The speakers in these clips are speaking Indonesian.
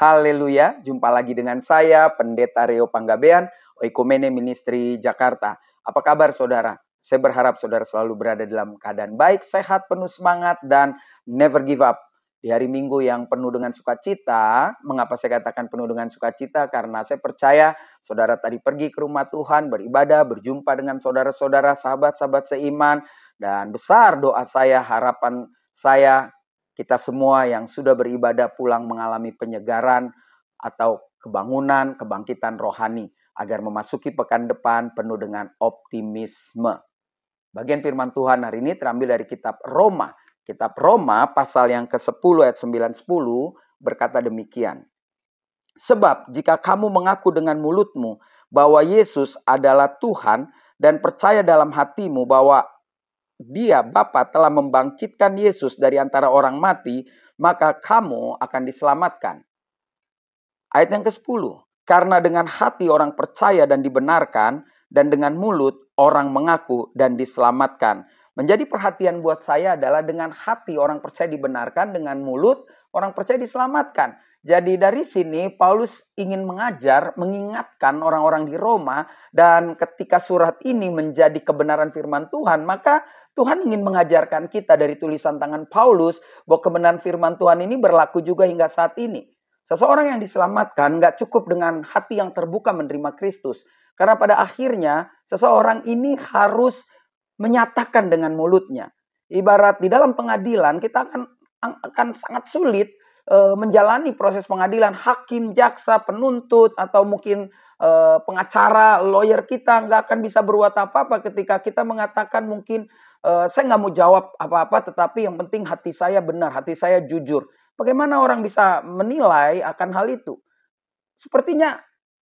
Haleluya, jumpa lagi dengan saya, Pendeta Rio Panggabean, Oikumene Ministry Jakarta. Apa kabar saudara? Saya berharap saudara selalu berada dalam keadaan baik, sehat, penuh semangat, dan never give up. Di hari Minggu yang penuh dengan sukacita, mengapa saya katakan penuh dengan sukacita? Karena saya percaya saudara tadi pergi ke rumah Tuhan, beribadah, berjumpa dengan saudara-saudara, sahabat-sahabat seiman, dan besar doa saya, harapan saya, kita semua yang sudah beribadah pulang mengalami penyegaran atau kebangunan, kebangkitan rohani agar memasuki pekan depan penuh dengan optimisme. Bagian firman Tuhan hari ini terambil dari kitab Roma. Kitab Roma pasal yang ke-10 ayat 9-10 berkata demikian. Sebab jika kamu mengaku dengan mulutmu bahwa Yesus adalah Tuhan dan percaya dalam hatimu bahwa Dia, Bapa, telah membangkitkan Yesus dari antara orang mati, maka kamu akan diselamatkan. Ayat yang ke-10. Karena dengan hati orang percaya dan dibenarkan, dan dengan mulut orang mengaku dan diselamatkan. Menjadi perhatian buat saya adalah dengan hati orang percaya dibenarkan, dengan mulut orang percaya diselamatkan. Jadi dari sini Paulus ingin mengajar, mengingatkan orang-orang di Roma, dan ketika surat ini menjadi kebenaran firman Tuhan, maka Tuhan ingin mengajarkan kita dari tulisan tangan Paulus bahwa kebenaran firman Tuhan ini berlaku juga hingga saat ini. Seseorang yang diselamatkan nggak cukup dengan hati yang terbuka menerima Kristus. Karena pada akhirnya seseorang ini harus menyatakan dengan mulutnya. Ibarat di dalam pengadilan kita akan sangat sulit menjalani proses pengadilan. Hakim, jaksa, penuntut, atau mungkin pengacara, lawyer kita nggak akan bisa berbuat apa-apa ketika kita mengatakan mungkin saya nggak mau jawab apa-apa, tetapi yang penting hati saya benar, hati saya jujur. Bagaimana orang bisa menilai akan hal itu? Sepertinya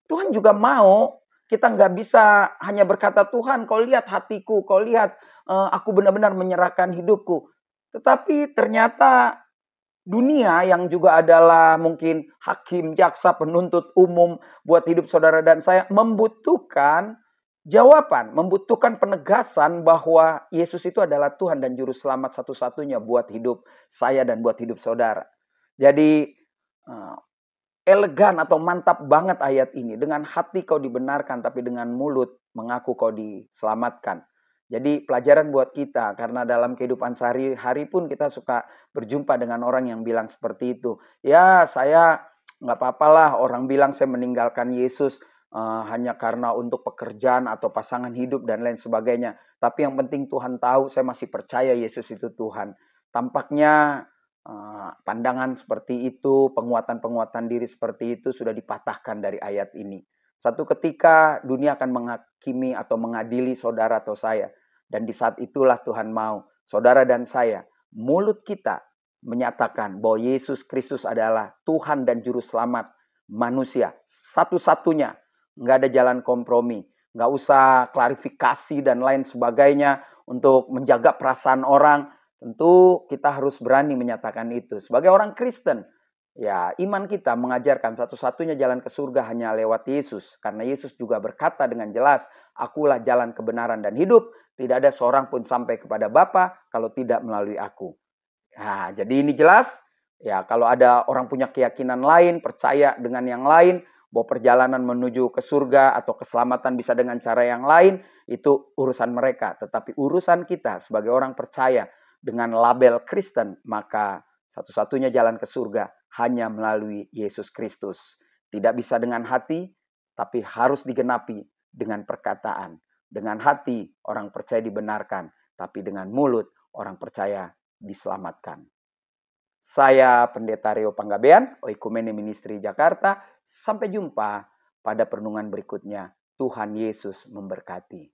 Tuhan juga mau kita nggak bisa hanya berkata, Tuhan kau lihat hatiku, kau lihat aku benar-benar menyerahkan hidupku. Tetapi ternyata dunia yang juga adalah mungkin hakim, jaksa, penuntut umum buat hidup saudara dan saya membutuhkan jawaban, membutuhkan penegasan bahwa Yesus itu adalah Tuhan dan Juru Selamat satu-satunya buat hidup saya dan buat hidup saudara. Jadi elegan atau mantap banget ayat ini. Dengan hati kau dibenarkan, tapi dengan mulut mengaku kau diselamatkan. Jadi pelajaran buat kita, karena dalam kehidupan sehari-hari pun kita suka berjumpa dengan orang yang bilang seperti itu. Ya saya nggak apa-apalah orang bilang saya meninggalkan Yesus hanya karena untuk pekerjaan atau pasangan hidup dan lain sebagainya. Tapi yang penting Tuhan tahu saya masih percaya Yesus itu Tuhan. Tampaknya pandangan seperti itu, penguatan-penguatan diri seperti itu sudah dipatahkan dari ayat ini. Satu ketika dunia akan menghakimi atau mengadili saudara atau saya. Dan di saat itulah Tuhan mau saudara dan saya, mulut kita menyatakan bahwa Yesus Kristus adalah Tuhan dan Juru Selamat manusia. Satu-satunya, nggak ada jalan kompromi. Nggak usah klarifikasi dan lain sebagainya untuk menjaga perasaan orang. Tentu kita harus berani menyatakan itu. Sebagai orang Kristen, ya, iman kita mengajarkan satu-satunya jalan ke surga hanya lewat Yesus. Karena Yesus juga berkata dengan jelas, akulah jalan kebenaran dan hidup. Tidak ada seorang pun sampai kepada Bapa kalau tidak melalui aku. Nah, jadi ini jelas. Ya, kalau ada orang punya keyakinan lain, percaya dengan yang lain, bahwa perjalanan menuju ke surga atau keselamatan bisa dengan cara yang lain, itu urusan mereka. Tetapi urusan kita sebagai orang percaya dengan label Kristen, maka satu-satunya jalan ke surga hanya melalui Yesus Kristus. Tidak bisa dengan hati, tapi harus digenapi dengan perkataan. Dengan hati orang percaya dibenarkan, tapi dengan mulut orang percaya diselamatkan. Saya Pendeta Rio Panggabean, Oikumene Ministry Jakarta. Sampai jumpa pada perenungan berikutnya. Tuhan Yesus memberkati.